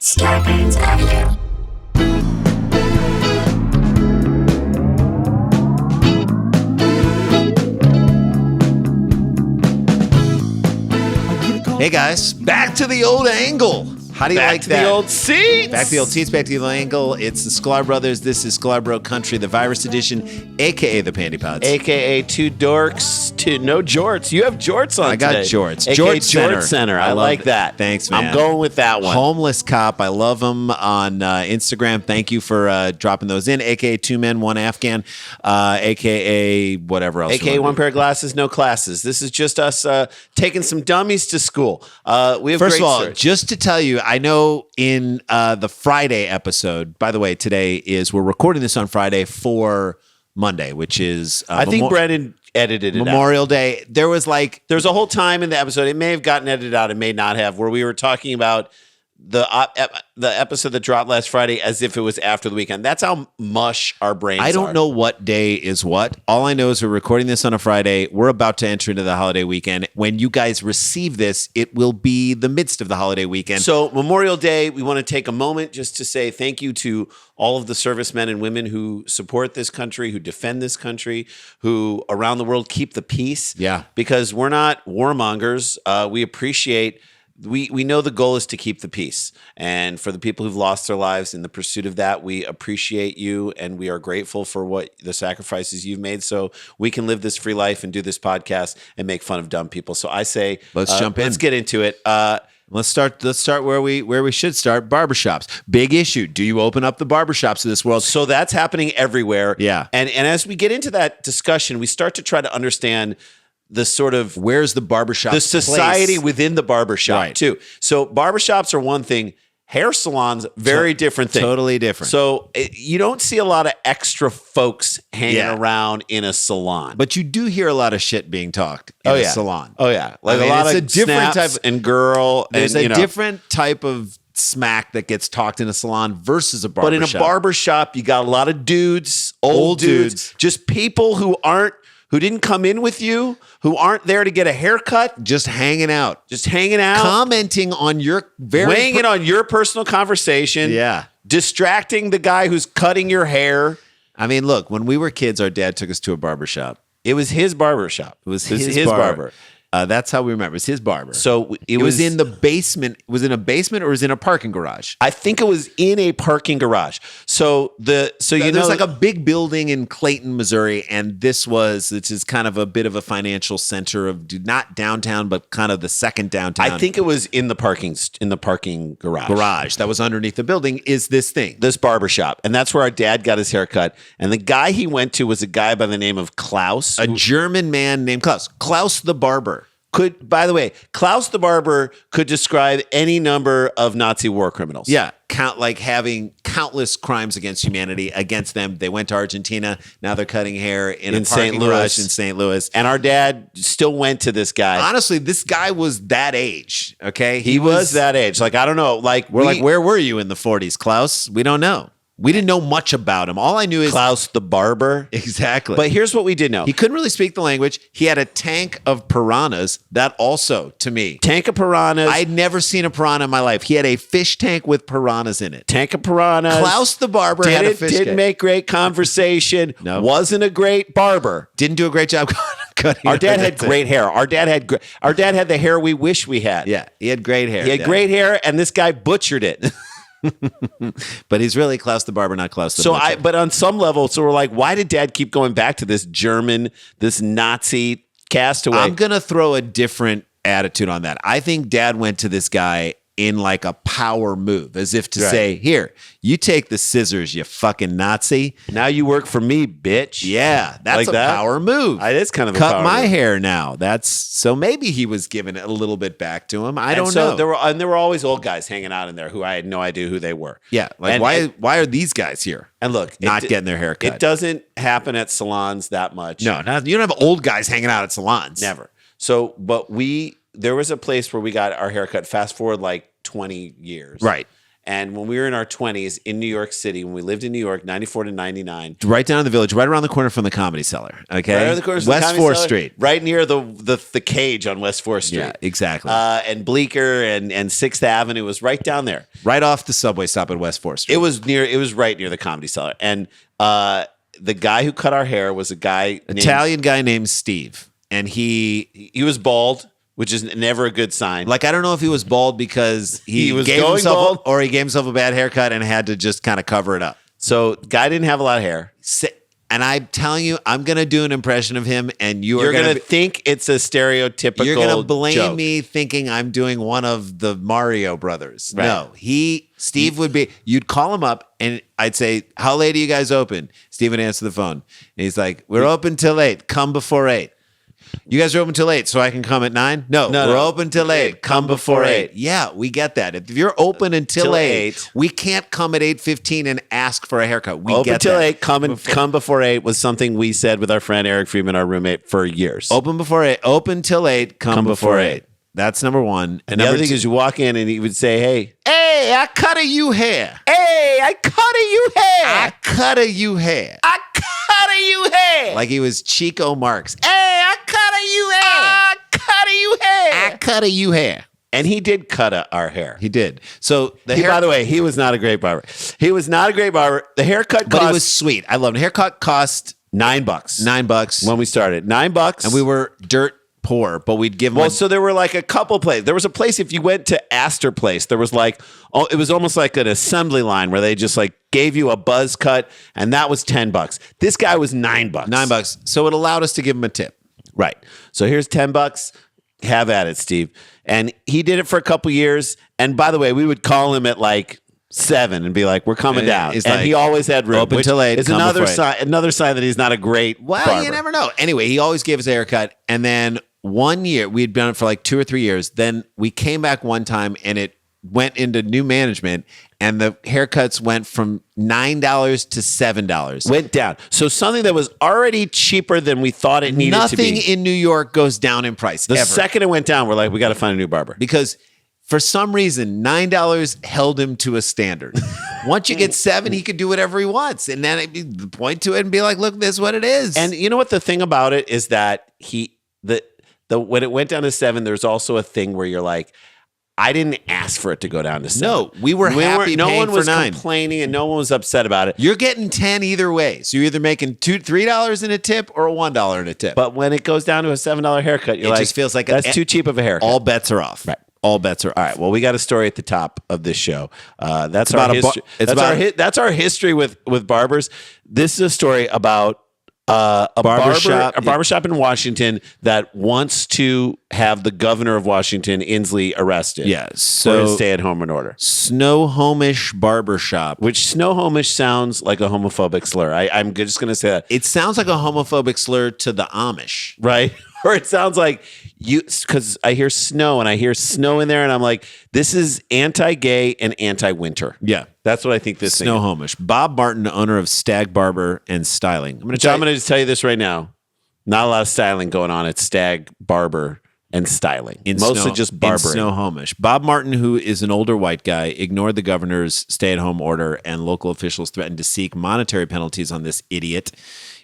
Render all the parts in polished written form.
Scarpins Avenue. Hey guys, back to the old angle. How do you like that? Back to the old seats. Back to the old seats, back to the old angle. It's the Sklar Brothers. This is Sklarbro Country, the virus edition, a.k.a. the Panty Pods. A.k.a. two dorks, no jorts. You have jorts on I got today. jorts. A.k.a. Jortscenter. Jortscenter. I love like it. that. Thanks, man. I'm going with that one. Homeless Cop. I love him on Instagram. Thank you for dropping those in. A.k.a. two men, one Afghan. A.k.a. whatever else. A.k.a. one pair of glasses, no classes. This is just us taking some dummies to school. We have First great of all, stories. just to tell you, I know in the Friday episode, by the way, we're recording this on Friday for Monday, which is I think Brennan edited it out. Memorial Day. There's a whole time in the episode, it may have gotten edited out, it may not have, where we were talking about the episode that dropped last Friday as if it was after the weekend. That's how mush our brains are. I don't know what day is what. All I know is we're recording this on a Friday. We're about to enter into the holiday weekend. When you guys receive this, it will be the midst of the holiday weekend. So Memorial Day, we want to take a moment just to say thank you to all of the servicemen and women who support this country, who defend this country, who around the world keep the peace. Yeah. Because we're not warmongers. We appreciate... We know the goal is to keep the peace. And for the people who've lost their lives in the pursuit of that, we appreciate you and we are grateful for what the sacrifices you've made so we can live this free life and do this podcast and make fun of dumb people. So I say, let's jump in. Let's get into it. Let's start where we should start. Barbershops. Big issue. Do you open up the barbershops of this world? So that's happening everywhere. Yeah. And as we get into that discussion, we start to try to understand the sort of where's the barbershop, the society place? Within the barbershop, right. too. So barbershops are one thing. Hair salons, very different thing. Totally different. So you don't see a lot of extra folks hanging around in a salon. But you do hear a lot of shit being talked in a salon. Oh, yeah. Like I mean, a lot it's of a different snaps type and girl. There's and, a different type of smack that gets talked in a salon versus a barbershop. But in a barbershop, you got a lot of dudes, old dudes, just people who didn't come in with you, who aren't there to get a haircut. Just hanging out. Commenting on your weighing in on your personal conversation. Yeah. Distracting the guy who's cutting your hair. I mean, look, when we were kids, our dad took us to a barbershop. It was his barbershop. It was his barber. That's how we remember. It was his barber. So it was in the basement. Was it in a basement or was it in a parking garage? I think it was in a parking garage. There's like a big building in Clayton, Missouri, and this is kind of a bit of a financial center of not downtown, but kind of the second downtown. I think it was in the parking garage. Garage that was underneath the building is this thing, this barbershop, and that's where our dad got his haircut. And the guy he went to was a guy by the name of Klaus, a German man named Klaus the barber. By the way, Klaus the barber could describe any number of Nazi war criminals. Yeah, having countless crimes against humanity against them. They went to Argentina. Now they're cutting hair in a parking garage in St. Louis. And our dad still went to this guy. Honestly, this guy was that age. Okay, he was that age. Like, I don't know. Like, where were you in the 40s, Klaus? We don't know. We didn't know much about him. All I knew is Klaus the barber. Exactly. But here's what we did know. He couldn't really speak the language. He had a tank of piranhas. That also, to me. Tank of piranhas. I'd never seen a piranha in my life. He had a fish tank with piranhas in it. Tank of piranhas. Klaus the barber had a fish tank. Didn't make great conversation. No. Wasn't a great barber. Didn't do a great job cutting. Our dad had great hair. Our dad had the hair we wish we had. Yeah, he had great hair. He had great hair, and this guy butchered it. But he's really Klaus the barber, not Klaus the butcher. But on some level, so we're like, why did Dad keep going back to this Nazi castaway? I'm gonna throw a different attitude on that. I think Dad went to this guy in like a power move, as if to say, "Here, you take the scissors, you fucking Nazi. Now you work for me, bitch." Yeah, that's like a power move. It is kind of cut a power my move. hair now. So maybe he was giving it a little bit back to him. I don't know. There were always old guys hanging out in there who I had no idea who they were. Yeah, like why are these guys here? And look, not getting their hair cut. It doesn't happen at salons that much. No, you don't have old guys hanging out at salons. Never. So, but there was a place where we got our haircut. Fast forward like 20 years. Right. And when we were in our 20s in New York City, when we lived in New York, 94 to 99. Right down in the Village, right around the corner from the Comedy Cellar. Okay. Right around the corner from West the Comedy 4th Cellar, Street. Right near the cage on West 4th Street. Yeah, exactly. And Bleecker and 6th Avenue was right down there. Right off the subway stop at West 4th Street. It was right near the Comedy Cellar. And the guy who cut our hair was a guy Italian guy named Steve. And he was bald, which is never a good sign. I don't know if he was bald because he was gave going himself bald, or he gave himself a bad haircut and had to just kind of cover it up. So guy didn't have a lot of hair. And I'm telling you, I'm going to do an impression of him, and you're going to think it's a stereotypical You're going to blame joke. me thinking I'm doing one of the Mario brothers. Right. No, Steve would be, you'd call him up, and I'd say, how late are you guys open? Steve would answer the phone. And he's like, we're open till 8. Come before 8. You guys are open till 8, so I can come at 9? No, we're open till 8. Come before 8. Yeah, we get that. If you're open until 8, we can't come at 8:15 and ask for a haircut. We open get till that. 8, come before 8 was something we said with our friend Eric Freeman, our roommate, for years. Open before 8. Open till 8. Come before 8. That's number one. And the other thing is you walk in and he would say, hey, I cut a you hair. Hey, I cut a you hair. I cut a you hair. I cut a you hair. Like he was Chico Marx. Hey, I cut a you hair. I cut a you hair. I cut a you hair. And he did cut our hair. He did. So by the way, he was not a great barber. He was not a great barber. The haircut but he was sweet. I loved it. Haircut cost $9. $9 when we started. $9. And we were dirt poor, but we'd give him. Well, so there were like a couple places. There was a place, if you went to Astor Place, there was like, it was almost like an assembly line where they just like gave you a buzz cut, and that was $10. This guy was $9. $9. So it allowed us to give him a tip. Right. So here's $10. Have at it, Steve. And he did it for a couple years. And by the way, we would call him at like 7 and be like, we're coming down. And like, he always had room. Open till 8. It's another sign that he's not a great barber. You never know. Anyway, he always gave us a haircut. And then one year, we had done it for like 2 or 3 years. Then we came back one time and it went into new management, and the haircuts went from $9 to $7. Went down. So something that was already cheaper than we thought it needed to be. Nothing in New York goes down in price. The second it went down, we're like, we got to find a new barber. Because for some reason, $9 held him to a standard. Once you get 7, he could do whatever he wants. And then I'd point to it and be like, look, this is what it is. And you know what the thing about it is that when it went down to 7, there's also a thing where you're like, I didn't ask for it to go down to 7. No, we were happy. No one was 9. complaining and no one was upset about it. You're getting 10 either way. So you're either making $3 in a tip or $1 in a tip. But when it goes down to a $7 haircut, you're like, it just feels like that's too cheap of a haircut. All bets are off. Right. All bets are off. All right. Well, we got a story at the top of this show. That's our history. That's our history with barbers. This is a story about a barbershop in Washington that wants to have the governor of Washington, Inslee, arrested. Yeah, for his stay-at-home order. Snohomish barbershop. Which Snohomish sounds like a homophobic slur. I'm just going to say that. It sounds like a homophobic slur to the Amish. Right? Or it sounds like because I hear snow and I hear snow in there and I'm like, this is anti-gay and anti-winter. Yeah. That's what I think this Snohomish. Bob Martin, owner of Stag Barber and Styling. I'm going to just tell you this right now. Not a lot of styling going on at Stag Barber and Styling. Mostly just barbering. In Snohomish. Bob Martin, who is an older white guy, ignored the governor's stay-at-home order, and local officials threatened to seek monetary penalties on this idiot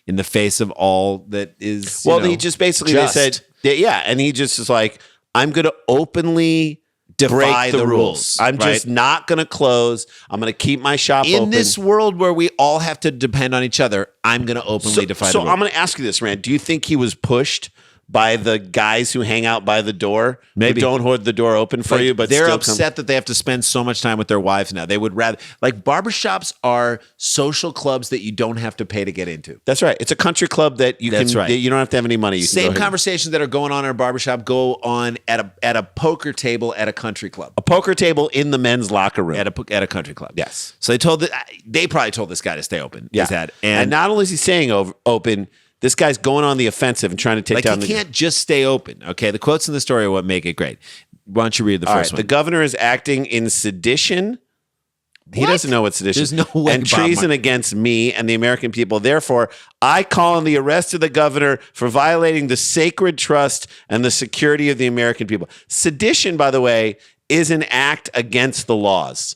in the face of all that is. He just basically they said, yeah, and he just is like, I'm going to openly defy break the rules. I'm just not going to close. I'm going to keep my shop open. In this world where we all have to depend on each other, I'm going to openly defy the rules. So I'm going to ask you this, Rand. Do you think he was pushed by the guys who hang out by the door? Maybe. Who don't hold the door open for you, but they're still upset that they have to spend so much time with their wives now. They would rather, like, barbershops are social clubs that you don't have to pay to get into. That's right. It's a country club that you That's can. Right. You don't have to have any money. Same conversations that are going on in a barbershop go on at a poker table at a country club. A poker table in the men's locker room at a country club. Yes. So they probably told this guy to stay open. Yeah. And not only is he staying open. This guy's going on the offensive and trying to take down the... He can't just stay open, okay? The quotes in the story are what make it great. Why don't you read the first one? The governor is acting in sedition. He doesn't know what sedition is. There's no way. And treason against me and the American people. Therefore, I call on the arrest of the governor for violating the sacred trust and the security of the American people. Sedition, by the way, is an act against the laws.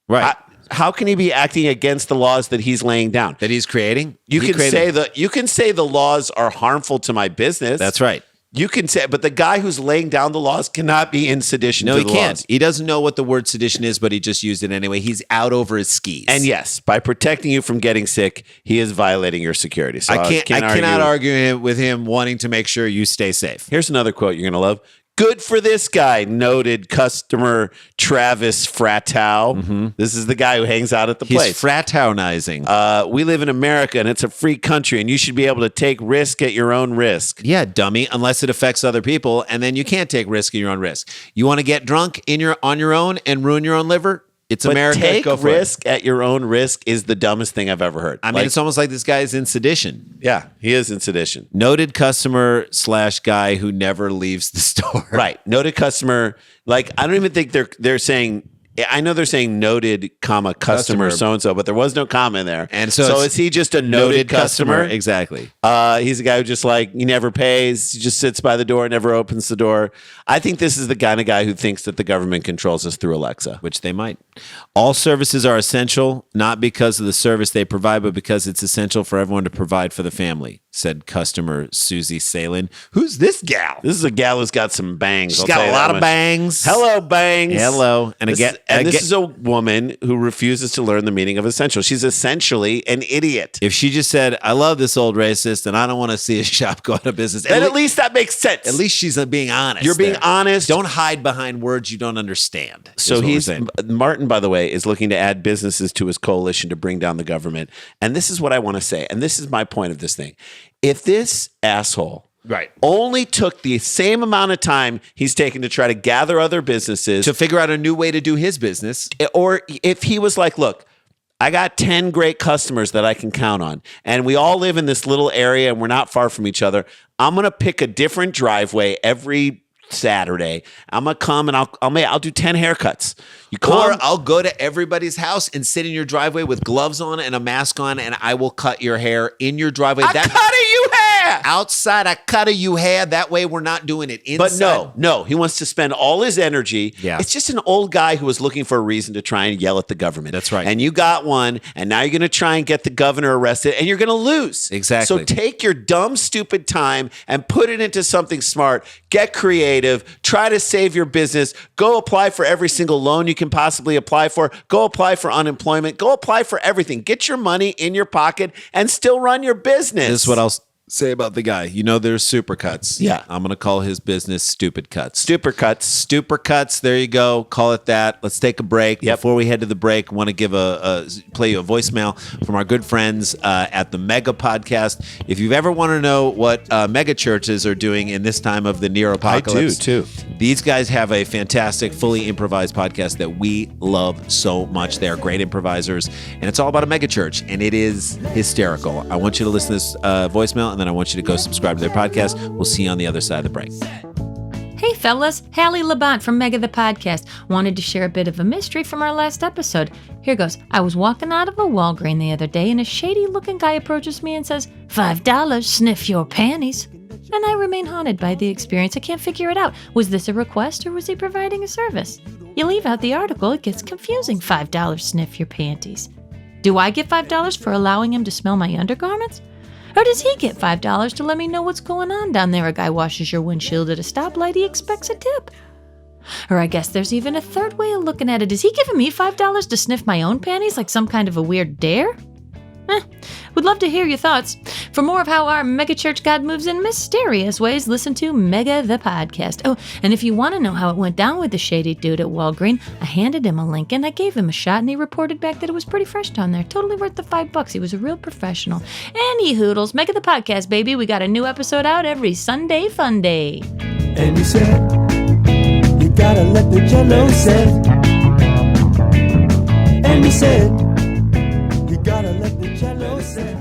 Right. How can he be acting against the laws that he's laying down? That he's creating? You can say the laws are harmful to my business. That's right. You can say, but the guy who's laying down the laws cannot be in sedition. No, to he the can't. laws. He doesn't know what the word sedition is, but he just used it anyway. He's out over his skis. And yes, by protecting you from getting sick, he is violating your security. So I cannot argue with him wanting to make sure you stay safe. Here's another quote you're going to love. Good for this guy, noted customer Travis Fratow. This is the guy who hangs out at the He's place. fraternizing. We live in America, and it's a free country, and you should be able to take risk at your own risk. Yeah, dummy, unless it affects other people, and then you can't take risk at your own risk. You want to get drunk on your own and ruin your own liver? It's But America. take Go for risk at your own risk is the dumbest thing I've ever heard. I mean, it's almost like this guy is in sedition. Yeah, he is in sedition. Noted customer / guy who never leaves the store. Right. Noted customer. Like, I don't even think they're saying, I know they're saying noted, customer so-and-so, but there was no comma in there. And so is he just a noted customer? Exactly. He's a guy who just he never pays. He just sits by the door, never opens the door. I think this is the kind of guy who thinks that the government controls us through Alexa. Which they might. All services are essential, not because of the service they provide, but because it's essential for everyone to provide for the family, said customer Susie Salin. Who's this gal? This is a gal who's got some bangs. She's got a lot of bangs. Hello, bangs. Hello. And this is a woman who refuses to learn the meaning of essential. She's essentially an idiot. If she just said, I love this old racist and I don't want to see a shop go out of business. Then at least that makes sense. At least she's being honest. You're being honest. Don't hide behind words you don't understand. So Martin, by the way, is looking to add businesses to his coalition to bring down the government. And this is what I want to say. And this is my point of this thing. If this asshole only took the same amount of time he's taken to try to gather other businesses to figure out a new way to do his business, or if he was like, look, I got 10 great customers that I can count on, and we all live in this little area and we're not far from each other. I'm going to pick a different driveway every Saturday. I'm gonna come and I'll do 10 haircuts. You come, or I'll go to everybody's house and sit in your driveway with gloves on and a mask on, and I will cut your hair in your driveway. I cut you hair outside. I cut you hair. That way we're not doing it inside. But no, he wants to spend all his energy. Yeah. It's just an old guy who was looking for a reason to try and yell at the government. That's right. And you got one, and now you're going to try and get the governor arrested, and you're going to lose. Exactly. So take your dumb, stupid time and put it into something smart. Get creative. Try to save your business. Go apply for every single loan you can possibly apply for. Go apply for unemployment. Go apply for everything. Get your money in your pocket and still run your business. This is what I'll say about the guy. You know, there's Supercuts. Yeah. I'm going to call his business Stupid Cuts. Stupid Cuts. There you go. Call it that. Let's take a break. Yep. Before we head to the break, I want to give play you a voicemail from our good friends at the Mega Podcast. If you've ever want to know what mega churches are doing in this time of the near apocalypse, I do too. These guys have a fantastic, fully improvised podcast that we love so much. They are great improvisers, and it's all about a mega church, and it is hysterical. I want you to listen to this voicemail, and then I want you to go subscribe to their podcast. We'll see you on the other side of the break. Hey fellas, Hallie Labont from Mega the Podcast. Wanted to share a bit of a mystery from our last episode. Here goes. I was walking out of a Walgreens the other day and a shady looking guy approaches me and says, $5, sniff your panties. And I remain haunted by the experience. I can't figure it out. Was this a request or was he providing a service? You leave out the article, it gets confusing. $5, sniff your panties. Do I get $5 for allowing him to smell my undergarments? Or does he get $5 to let me know what's going on down there? A guy washes your windshield at a stoplight, he expects a tip. Or I guess there's even a third way of looking at it. Is he giving me $5 to sniff my own panties like some kind of a weird dare? Would love to hear your thoughts. For more of how our megachurch God moves in mysterious ways, listen to Mega the Podcast. Oh, and if you want to know how it went down with the shady dude at Walgreens, I handed him a link and I gave him a shot and he reported back that it was pretty fresh down there. Totally worth the $5. He was a real professional. Any hoodles, Mega the Podcast, baby. We got a new episode out every Sunday fun day. And he said, you gotta let the jello set. And he said, you gotta let the jello set.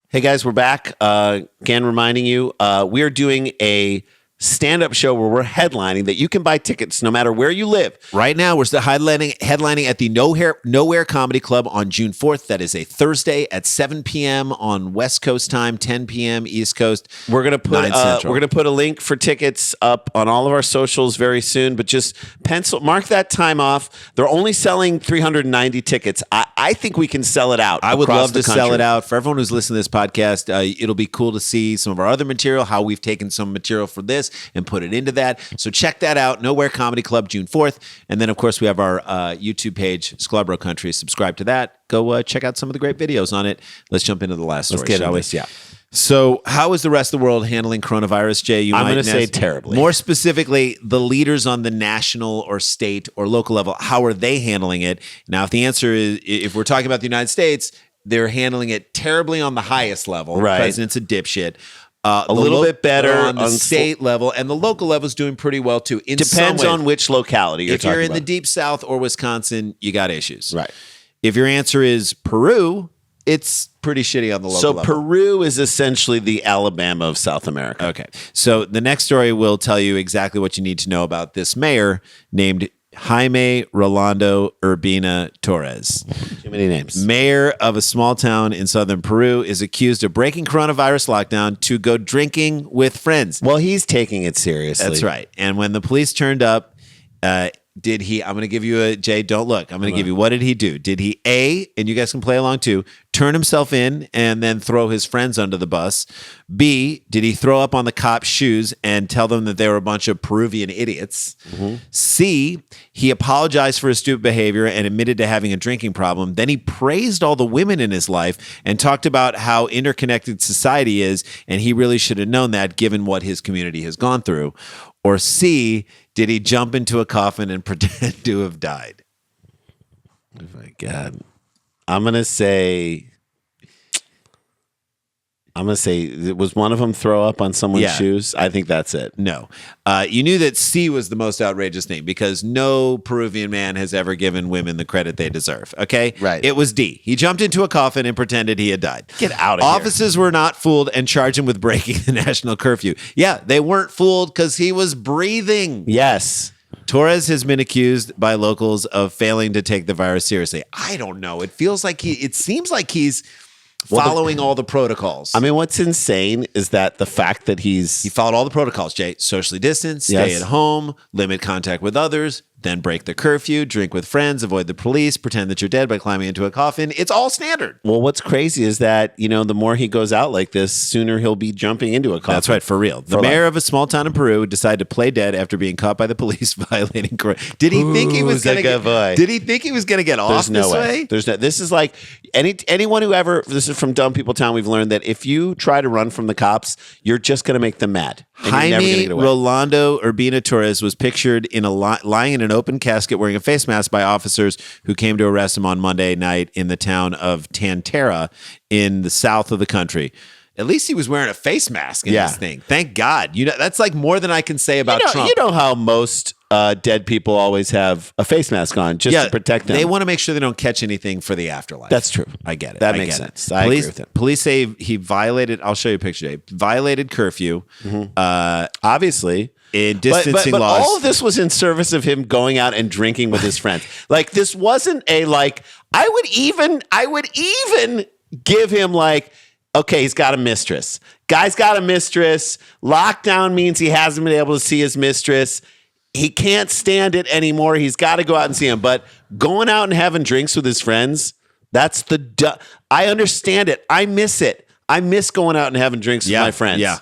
Hey guys, we're back. Again, reminding you, we are doing a stand-up show where we're headlining that you can buy tickets no matter where you live. Right now, we're still headlining at the Nowhere Comedy Club on June 4th. That is a Thursday at 7 p.m. on West Coast time, 10 p.m. East Coast. We're gonna put 9 Central. we're gonna put a link for tickets up on all of our socials very soon. But just mark that time off. They're only selling 390 tickets. I think we can sell it out. I would across love the to sell country. it out. For everyone who's listening to this podcast, it'll be cool to see some of our other material, how we've taken some material for this and put it into that. So check that out. Nowhere Comedy Club, June 4th. And then, of course, we have our YouTube page, Sklarbro Country. Subscribe to that. Go check out some of the great videos on it. Let's jump into the last story, get shall into we? this, yeah. So how is the rest of the world handling coronavirus, Jay? I'm going to say terribly. More specifically, the leaders on the national or state or local level, how are they handling it? Now, if the answer is, if we're talking about the United States, they're handling it terribly on the highest level. Right. The president's a dipshit. A little bit better on the state level, and the local level is doing pretty well too. Depends on which locality you're If talking you're in about. the deep South or Wisconsin, you got issues. Right. If your answer is Peru, it's pretty shitty on the local level. So Peru is essentially the Alabama of South America. Okay. So the next story will tell you exactly what you need to know about this mayor named Jaime Rolando Urbina Torres. Too many names. Mayor of a small town in southern Peru is accused of breaking coronavirus lockdown to go drinking with friends. Well, he's taking it seriously. That's right. And when the police turned up, did he, I'm going to give you a, Jay, don't look. I'm going to give you, what did he do? Did he A, and you guys can play along too, turn himself in and then throw his friends under the bus? B, did he throw up on the cops' shoes and tell them that they were a bunch of Peruvian idiots? C, he apologized for his stupid behavior and admitted to having a drinking problem. Then he praised all the women in his life and talked about how interconnected society is, and he really should have known that given what his community has gone through. Or C, did he jump into a coffin and pretend to have died? Oh my God. I'm gonna say, was one of them throw up on someone's Yeah. shoes? I think that's it. No. You knew that C was the most outrageous thing because no Peruvian man has ever given women the credit they deserve. Okay? Right. It was D. He jumped into a coffin and pretended he had died. Get out of here. Officers were not fooled and charged him with breaking the national curfew. Yeah, they weren't fooled because he was breathing. Yes. Torres has been accused by locals of failing to take the virus seriously. I don't know. It feels like it seems like he's following all the protocols. I mean, what's insane is that the fact that He he's followed all the protocols, Jay. Socially distance, stay Yes. at home, limit contact with others, then break the curfew, drink with friends, avoid the police, pretend that you're dead by climbing into a coffin. It's all standard. well, what's crazy is that, the more he goes out like this, sooner he'll be jumping into a coffin. That's right, for real. The For mayor of a small town in Peru decided to play dead after being caught by the police violating. Did he think he was Who's a going to good boy? Did he think he was going to get off There's no this way? There's no. This is like anyone who ever. This is from Dumb People Town. We've learned that if you try to run from the cops, you're just going to make them mad. And you're never gonna Jaime get away. Rolando Urbina Torres was pictured in lying in an open casket wearing a face mask by officers who came to arrest him on Monday night in the town of Tantera in the south of the country. At least he was wearing a face mask in Yeah. this thing. Thank God. That's like more than I can say about Trump. You know how most dead people always have a face mask on just to protect them. They want to make sure they don't catch anything for the afterlife. That's true. I get it. That I makes get it. sense. I Police, agree with it. Police say he violated. I'll show you a picture. Dave. Violated curfew. Obviously. In distancing but laws. all of this was in service of him going out and drinking with his friends. Like this wasn't a like. I would even give him like. Okay, he's got a mistress. Guy's got a mistress. Lockdown means he hasn't been able to see his mistress. He can't stand it anymore. He's got to go out and see him. But going out and having drinks with his friends, that's I understand it. I miss it. I miss going out and having drinks with my friends. Yeah.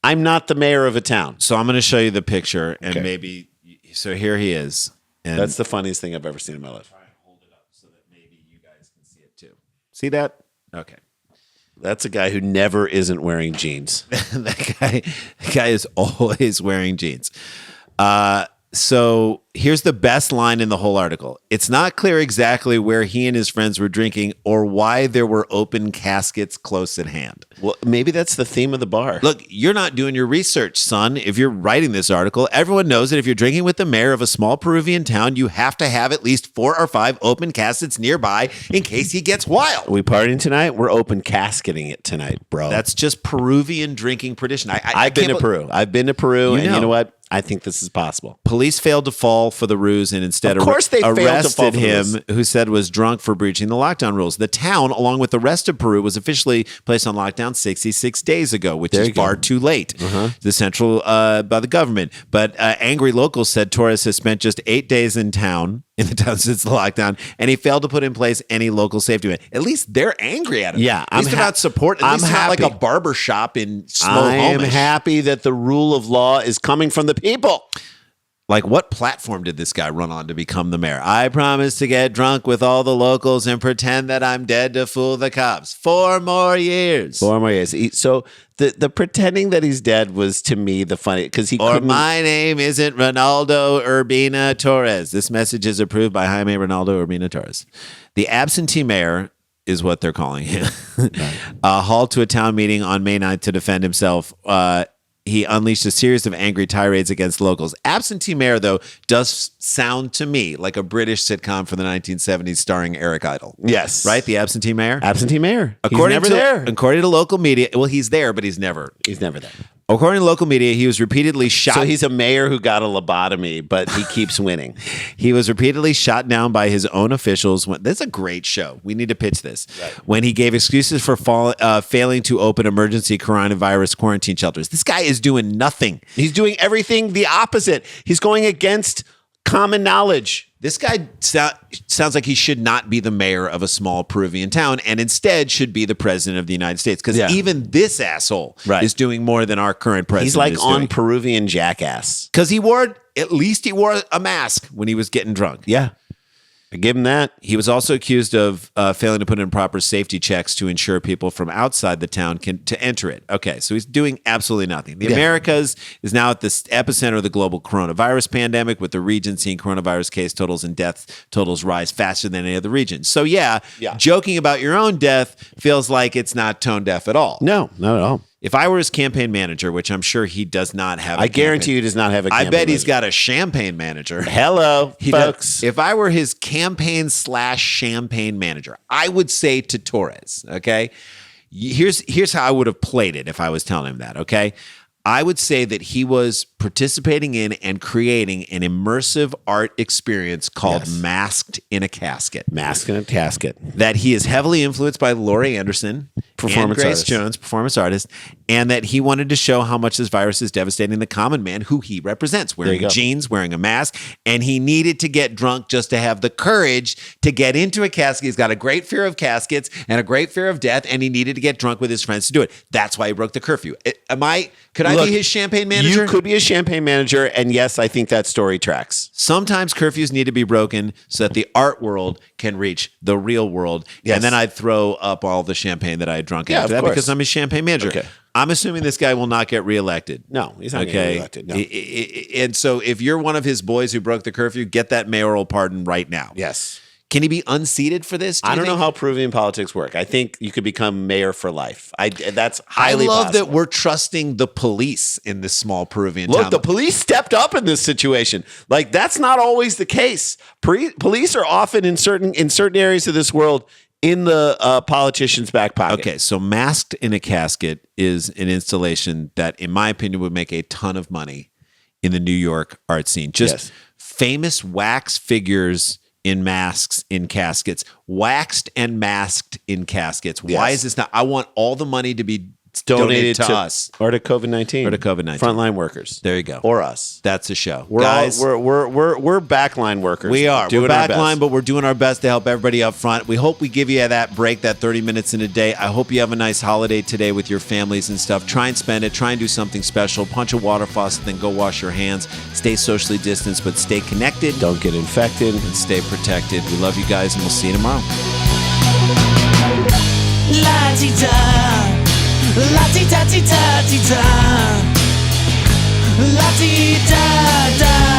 I'm not the mayor of a town. So I'm going to show you the picture, and Okay. maybe. So here he is. And That's the funniest thing I've ever seen in my life. try and hold it up so that maybe you guys can see it too. See that? Okay. That's a guy who never isn't wearing jeans. that guy is always wearing jeans. So here's the best line in the whole article. It's not clear exactly where he and his friends were drinking or why there were open caskets close at hand. Well, maybe that's the theme of the bar. Look, you're not doing your research, son. If you're writing this article, everyone knows that if you're drinking with the mayor of a small Peruvian town, you have to have at least 4 or 5 open caskets nearby in case he gets wild. Are we partying tonight? We're open casketing it tonight, bro. That's just Peruvian drinking tradition. I've been to Peru. I've been to Peru, and know. you know what? I think this is possible. Police failed to fall for the ruse and instead Of course they failed to fall arrested for the him, ruse. who said was drunk for breaching the lockdown rules. The town, along with the rest of Peru, was officially placed on lockdown 66 days ago, which There is you go. far too late. The central by the government. But angry locals said Torres has spent just 8 days in the town since the lockdown, and he failed to put in place any local safety measures. At least they're angry at him. Yeah, at least about support. At least it's not like happy. a barber shop in I am Snohomish. happy that the rule of law is coming from the people. Like, what platform did this guy run on to become the mayor? I promise to get drunk with all the locals and pretend that I'm dead to fool the cops. 4 more years. 4 more years. So the pretending that he's dead was, to me, the funny, because he Or couldn't. my name isn't Ronaldo Urbina Torres. This message is approved by Jaime Ronaldo Urbina Torres. The absentee mayor is what they're calling him. Hauled to a town meeting on May 9th to defend himself. He unleashed a series of angry tirades against locals. Absentee mayor, though, does sound to me like a British sitcom from the 1970s starring Eric Idle. Yes. Right? The absentee mayor? Absentee mayor. According He's never to, there. According to local media, well, he's there, but he's never there. According to local media, he was repeatedly shot. So he's a mayor who got a lobotomy, but he keeps winning. He was repeatedly shot down by his own officials. This is a great show. We need to pitch this. Right. When he gave excuses for failing to open emergency coronavirus quarantine shelters. This guy is doing nothing. He's doing everything the opposite. He's going against common knowledge. This guy sounds like he should not be the mayor of a small Peruvian town and instead should be the president of the United States, because even this asshole is doing more than our current president. He's like is on doing. Peruvian Jackass. Because at least he wore a mask when he was getting drunk. Yeah. I give him that. He was also accused of failing to put in proper safety checks to ensure people from outside the town to enter it. Okay, so he's doing absolutely nothing. The Americas is now at the epicenter of the global coronavirus pandemic, with the region seeing coronavirus case totals and death totals rise faster than any other region. So joking about your own death feels like it's not tone deaf at all. No, not at all. If I were his campaign manager, which I'm sure he does not have, I guarantee you he does not have a campaign I bet he's manager. got a champagne manager. Hello, folks. If I were his campaign/champagne manager, I would say to Torres, okay, here's how I would have played it if I was telling him that, okay? I would say that he was participating in and creating an immersive art experience called Masked in a Casket. Masked in a Casket. That he is heavily influenced by Laurie Anderson, Performance and Grace artist. Jones, performance artist, and that he wanted to show how much this virus is devastating the common man who he represents, wearing jeans, wearing a mask, and he needed to get drunk just to have the courage to get into a casket. He's got a great fear of caskets and a great fear of death, and he needed to get drunk with his friends to do it. That's why he broke the curfew. Could I be his champagne manager? You could be a champagne manager, and yes, I think that story tracks. Sometimes curfews need to be broken so that the art world can reach the real world. Yes. And then I'd throw up all the champagne that I had drunk Yeah, after of that course. because I'm his champagne manager. Okay. I'm assuming this guy will not get reelected. No, he's not getting reelected. No. And so if you're one of his boys who broke the curfew, get that mayoral pardon right now. Yes. Can he be unseated for this? I don't know how Peruvian politics work. I think you could become mayor for life. That's highly I love possible. that we're trusting the police in this small Peruvian Look, town. the police stepped up in this situation. Like, that's not always the case. Police are often in certain areas of this world in the politician's back pocket. Okay, so Masked in a Casket is an installation that, in my opinion, would make a ton of money in the New York art scene. Just famous wax figures in masks, in caskets, waxed and masked in caskets. Why is this not? I want all the money to be donated to us. Or to COVID-19. Or to COVID-19. Frontline workers. There you go. Or us. That's the show. We're backline workers. We are. Doing We're our best. backline, but we're doing our best to help everybody up front. We hope we give you that break, that 30 minutes in a day. I hope you have a nice holiday today with your families and stuff. Try and spend it. Try and do something special. Punch a water faucet, then go wash your hands. Stay socially distanced, but stay connected. Don't get infected. And stay protected. We love you guys, and we'll see you tomorrow. La-ti-da, la-ti-da-ti-da-ti-da, la-ti-da-da.